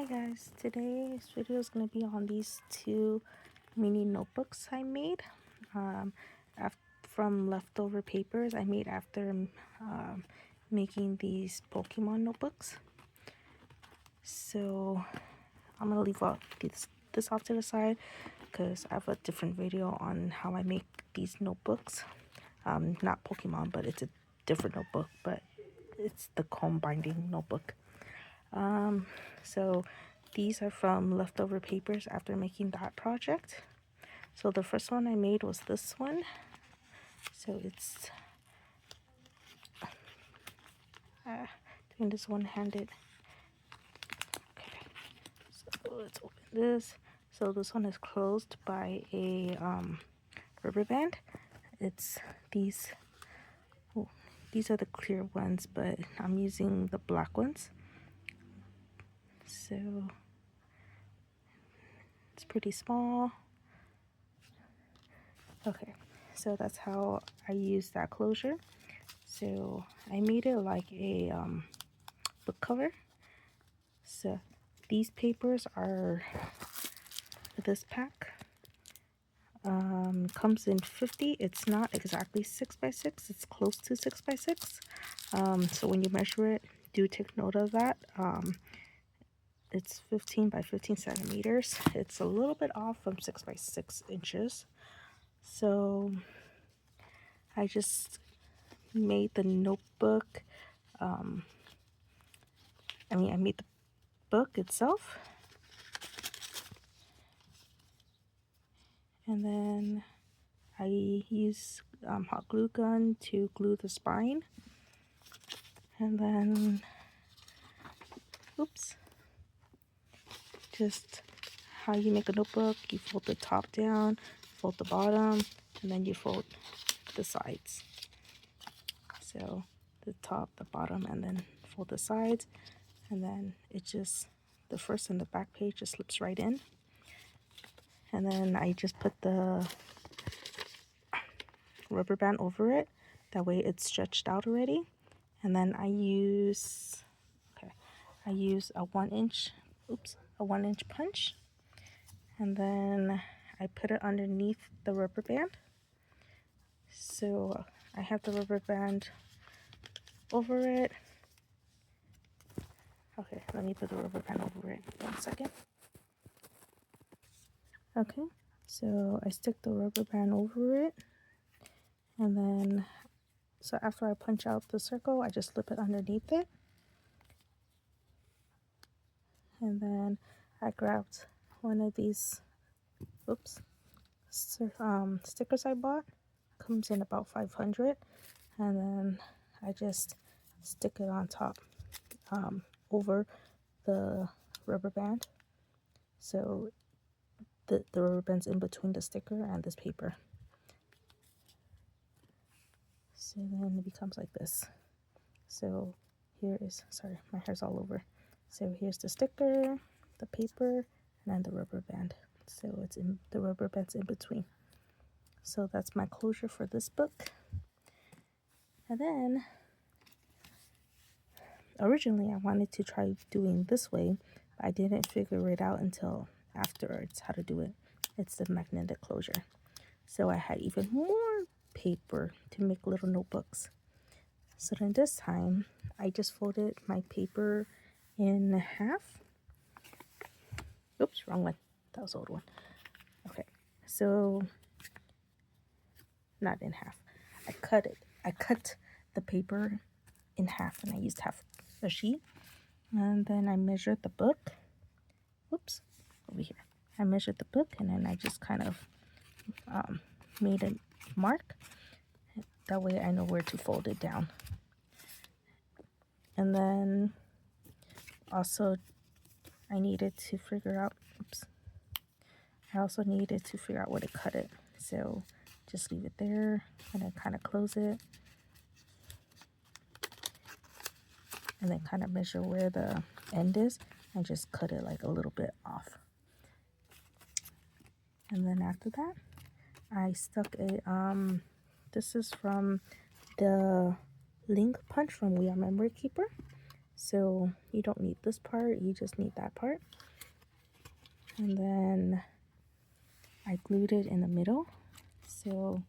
Hi guys, today's video is going to be on these two mini notebooks I made from leftover papers I made after making these Pokemon notebooks. So I'm going to leave this off to the side because I have a different video on how I make these notebooks. Not Pokemon, but it's a different notebook, but it's the comb binding notebook. So these are from leftover papers after making that project. So the first one I made was this one. So it's doing this one-handed. Okay, so let's open this. So this one is closed by a rubber band. It's these. Oh, these are the clear ones, but I'm using the black ones. So it's pretty small. Okay, so that's how I use that closure. So I made it like a book cover. So these papers are this pack. Comes in 50. It's not exactly 6x6. It's close to 6x6. So when you measure it, do take note of that. It's 15 by 15 centimeters. It's a little bit off from 6x6 inches. So I just made the notebook. I made the book itself. And then I use hot glue gun to glue the spine. And then, oops, just how you make a notebook. You fold the top down, fold the bottom, and then you fold the sides. So the top, the bottom, and then fold the sides. And then it just, the first and the back page just slips right in. And then I just put the rubber band over it. That way it's stretched out already. And then I use a 1-inch punch. And then I put it underneath the rubber band. So I have the rubber band over it. Okay, let me put the rubber band over it. 1 second. Okay, so I stick the rubber band over it. And then, so after I punch out the circle, I just slip it underneath it. And then I grabbed one of these, stickers I bought. Comes in about 500. And then I just stick it on top, over the rubber band. So the rubber band's in between the sticker and this paper. So then it becomes like this. So here is, sorry, my hair's all over. So here's the sticker, the paper, and then the rubber band. So it's in, the rubber band's in between. So that's my closure for this book. And then originally I wanted to try doing this way, but I didn't figure it out until afterwards how to do it. It's the magnetic closure. So I had even more paper to make little notebooks. So then this time I just folded my paper in half. Oops, wrong one. That was the old one. Okay, so not in half. I cut it. I cut the paper in half, and I used half a sheet. And then I measured the book. Oops, over here. I measured the book, and then I just kind of made a mark. That way I know where to fold it down. And then also I needed to figure out, I also needed to figure out where to cut it. So just leave it there and then kind of close it. And then kind of measure where the end is and just cut it like a little bit off. And then after that, I stuck a, this is from the Link Punch from We Are Memory Keeper. So you don't need this part, you just need that part. And then I glued it in the middle. So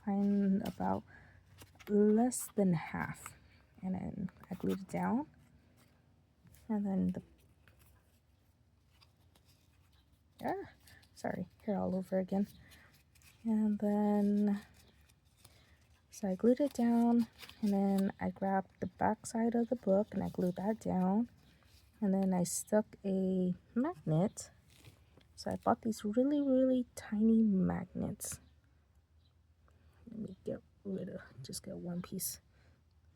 find about less than half. And then I glued it down. And then sorry, here all over again. And then so I glued it down, and then I grabbed the back side of the book and I glued that down. And then I stuck a magnet. So I bought these really, really tiny magnets. Let me just get one piece.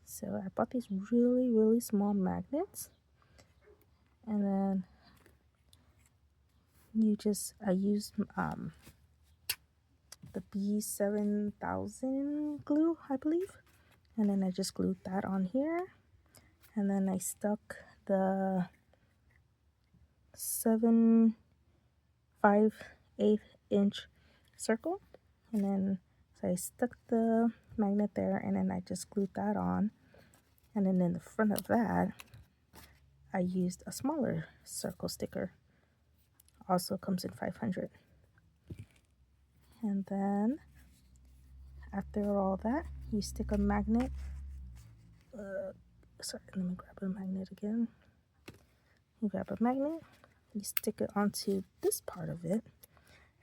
So I bought these really, really small magnets. And then I used the B7000 glue, I believe. And then I just glued that on here. And then I stuck the 7/5/8" circle. And then so I stuck the magnet there, and then I just glued that on. And then in the front of that, I used a smaller circle sticker. Also comes in 500. And then after all that, you stick a magnet. Sorry, let me grab a magnet again. You grab a magnet, you stick it onto this part of it,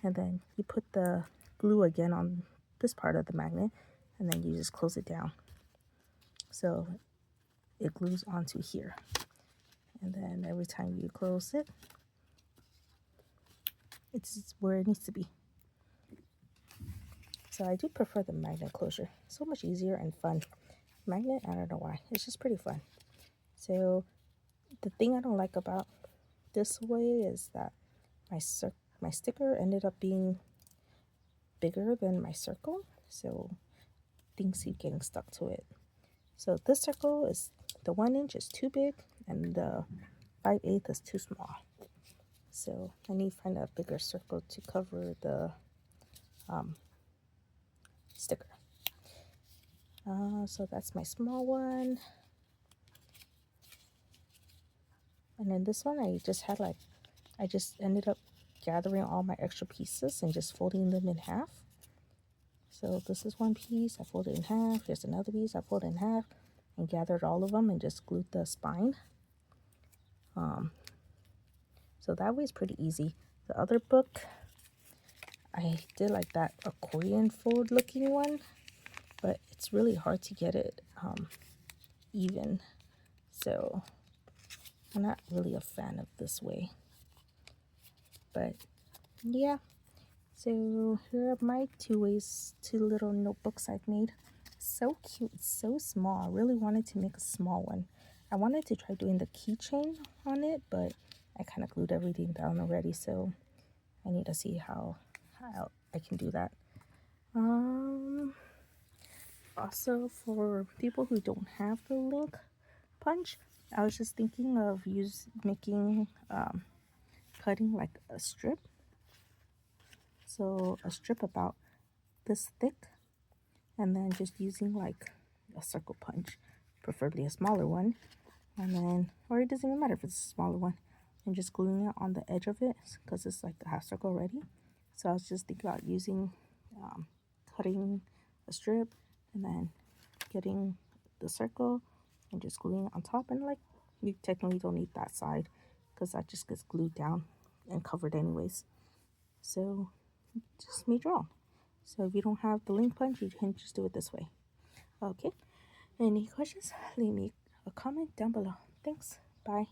and then you put the glue again on this part of the magnet, and then you just close it down. So it glues onto here. And then every time you close it, it's where it needs to be. So I do prefer the magnet closure. So much easier and fun. Magnet, I don't know why. It's just pretty fun. So the thing I don't like about this way is that my sticker ended up being bigger than my circle. So things keep getting stuck to it. So this circle is, the 1 inch is too big and the 5/8 is too small. So I need to find a bigger circle to cover the sticker. So that's my small one. And then this one I just ended up gathering all my extra pieces and just folding them in half. So this is one piece, I folded in half. Here's another piece, I folded in half and gathered all of them and just glued the spine. So that way it's pretty easy. The other book, I did like that accordion fold looking one, but it's really hard to get it even. So I'm not really a fan of this way. But yeah, so here are my two little notebooks I've made. So cute, so small. I really wanted to make a small one. I wanted to try doing the keychain on it, but I kind of glued everything down already, so I need to see how I can do that. Also, for people who don't have the link punch, I was just thinking of cutting like a strip. So a strip about this thick, and then just using like a circle punch, preferably a smaller one, and then, or it doesn't even matter if it's a smaller one, and just gluing it on the edge of it because it's like a half circle already. So I was just thinking about cutting a strip and then getting the circle and just gluing it on top. And like, you technically don't need that side because that just gets glued down and covered anyways. So just made your own. So if you don't have the link punch, you can just do it this way. Okay, any questions, leave me a comment down below. Thanks, bye.